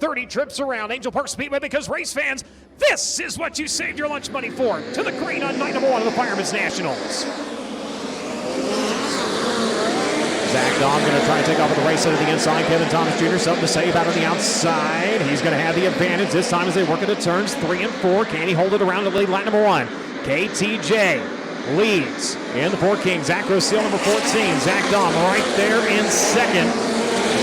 30 trips around Angell Park Speedway, because race fans, this is what you saved your lunch money for. To the green on night number 1 of the Firemen's Nationals. Zach Dahm going to try and take off with the race into the inside. Kevin Thomas Jr. something to say about on the outside. He's going to have the advantage this time as they work into turns 3 and 4. Can he hold it around to lead lap number 1? KTJ leads in the 4 King. Zach Rosil, number 14. Zach Dahm right there in second.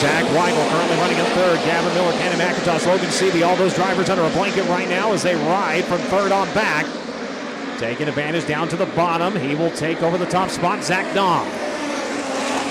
Zach Wigal currently running in third. Gavin Miller, Cannon McIntosh, Logan Seavey, all those drivers under a blanket right now as they ride from third on back. Taking advantage down to the bottom. He will take over the top spot. Zach Dahm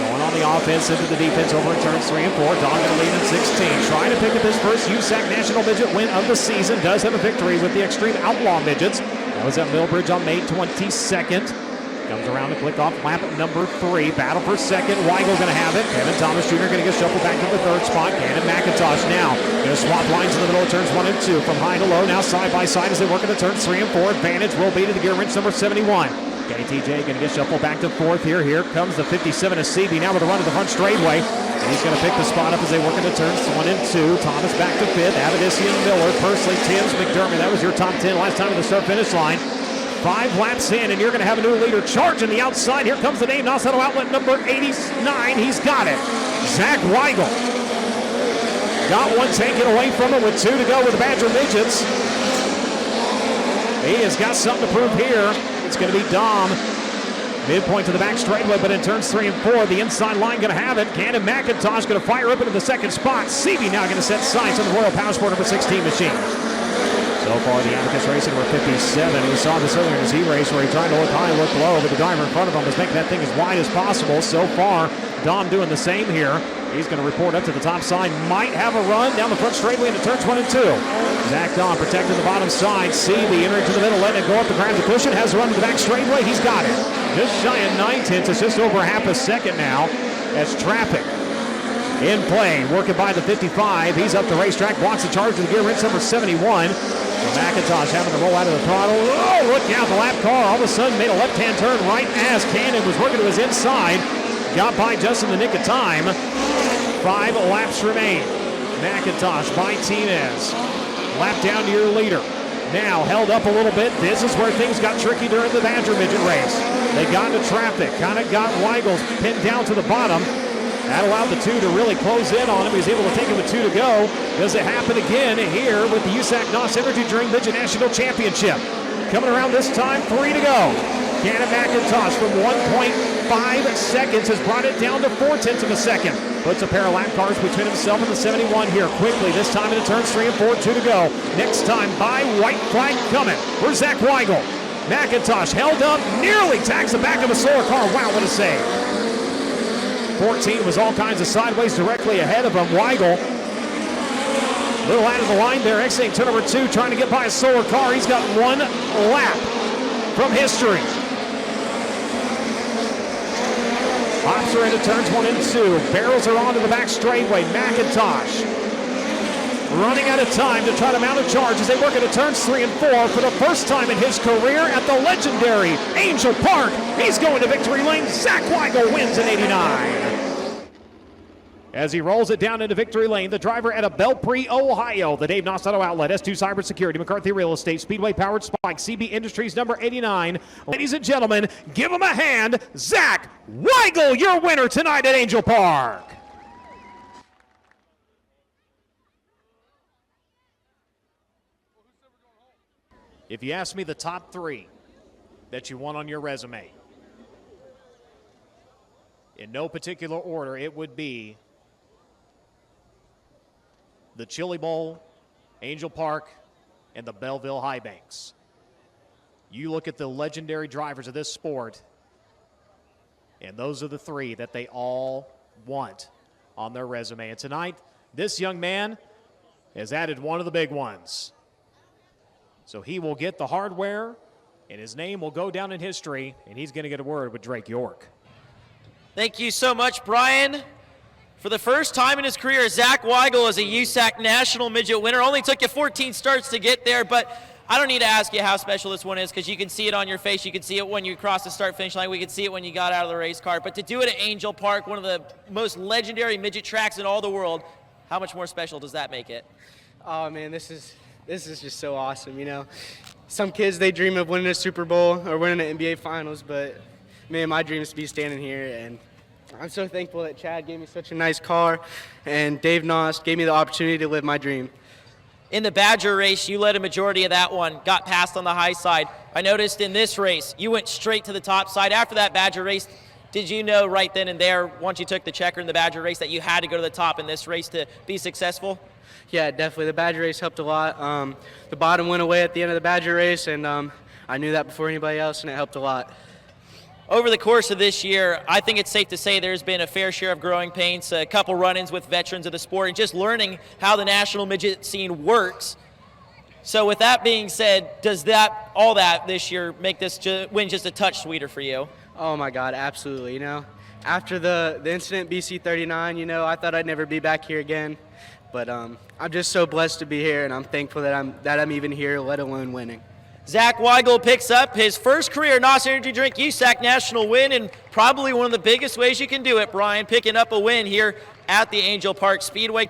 going on the offense into the defense over in turns 3 and 4. Dahm going to lead in 16. Trying to pick up his first USAC National Midget win of the season. Does have a victory with the Extreme Outlaw Midgets. That was at Millbridge on May 22nd. Comes around to click off lap number 3. Battle for second. Wigal going to have it. Kevin Thomas Jr. going to get shuffled back to the third spot. Cannon McIntosh now going to swap lines in the middle of turns 1 and 2. From high to low, now side by side as they work into turns 3 and 4. Advantage will be to the gear wrench number 71. KTJ going to get shuffled back to fourth here. Here comes the 57 of CB now with a run to the front straightaway. And he's going to pick the spot up as they work into turns 1 and 2. Thomas back to fifth. Avedissian, Miller, Persley, Timms, McDermott. That was your top 10 last time at the start-finish line. 5 laps in, and you're going to have a new leader charging the outside. Here comes the Dave NOS Auto Outlet number 89. He's got it. Zach Wigal got one taken away from him with 2 to go with the Badger Midgets. He has got something to prove here. It's going to be Dahm. Midpoint to the back straightaway, but in turns 3 and 4, the inside line going to have it. Cannon McIntosh going to fire up into the second spot. CB now going to set sights on the Royal Power Sport number 16 machine. So far, the Abacus Racing number 57. We saw this earlier in his E-race where he tried to look high, look low, but the driver in front of him was making that thing as wide as possible. So far, Dahm doing the same here. He's going to report up to the top side. Might have a run down the front straightaway into turns 1 and 2. Zach Dahm protecting the bottom side. CB entering to the middle, letting it go up to grab the cushion. Has a run to the back straightaway. He's got it. Just shy of 9/10. It's just over half a second now as traffic in play. Working by the 55. He's up the racetrack. Blocks the charge to the gear wrench number 71. McIntosh having to roll out of the throttle. Oh, look out, the lap car all of a sudden made a left-hand turn right as Cannon was working to his inside. Got by just in the nick of time. 5 laps remain. McIntosh by Tinez. Lap down to your leader. Now held up a little bit. This is where things got tricky during the Badger Midget race. They got into traffic, kind of got Weigels pinned down to the bottom. That allowed the 2 to really close in on him. He was able to take him with 2 to go. Does it happen again here with the USAC NOS Energy Drink Midget National Championship? Coming around this time, 3 to go. Cannon McIntosh from 1.5 seconds has brought it down to 0.4 of a second. Puts a pair of lap cars between himself and the 71 here quickly. This time into turns 3 and 4, 2 to go. Next time by, white flag coming for Zach Wigal. McIntosh held up, nearly tags the back of a solar car. Wow, what a save. 14 was all kinds of sideways directly ahead of him. Wigal, a little out of the line there, exiting to number 2, trying to get by a solar car. He's got 1 lap from history. Hops are into turns 1 and 2. Barrels are onto the back straightaway. McIntosh running out of time to try to mount a charge as they work into turns 3 and 4 for the first time in his career at the legendary Angell Park. He's going to victory lane. Zach Wigal wins in 89. As he rolls it down into victory lane, the driver out of Belpre, Ohio, the Dave NOS Auto Outlet, S2 Cybersecurity, McCarthy Real Estate, Speedway Powered Spike, CB Industries number 89. Ladies and gentlemen, give him a hand. Zach Wigal, your winner tonight at Angell Park. If you ask me the top 3 that you want on your resume, in no particular order, it would be the Chili Bowl, Angell Park, and the Belleville High Banks. You look at the legendary drivers of this sport, and those are the 3 that they all want on their resume. And tonight, this young man has added one of the big ones. So he will get the hardware, and his name will go down in history, and he's going to get a word with Drake York. Thank you so much, Brian. For the first time in his career, Zach Wigal is a USAC National Midget winner. Only took you 14 starts to get there, but I don't need to ask you how special this one is because you can see it on your face. You can see it when you cross the start-finish line. We could see it when you got out of the race car. But to do it at Angell Park, one of the most legendary midget tracks in all the world, How much more special does that make it? Oh man, this is just so awesome. You know, some kids, they dream of winning a Super Bowl or winning an NBA Finals, but man, my dream is to be standing here, and I'm so thankful that Chad gave me such a nice car, and Dave NOS gave me the opportunity to live my dream. In the Badger race, you led a majority of that one, got passed on the high side. I noticed in this race, you went straight to the top side. After that Badger race, did you know right then and there, once you took the checker in the Badger race, that you had to go to the top in this race to be successful? Yeah, definitely. The Badger race helped a lot. The bottom went away at the end of the Badger race, and I knew that before anybody else, and it helped a lot. Over the course of this year, I think it's safe to say there's been a fair share of growing pains, a couple run-ins with veterans of the sport, and just learning how the national midget scene works. So with that being said, does all that this year make this win just a touch sweeter for you? Oh my God, absolutely. You know, after the incident BC 39, you know, I thought I'd never be back here again. But I'm just so blessed to be here, and I'm thankful that I'm even here, let alone winning. Zach Wigal picks up his first career NOS Energy Drink USAC National win, and probably one of the biggest ways you can do it, Brian, picking up a win here at the Angell Park Speedway.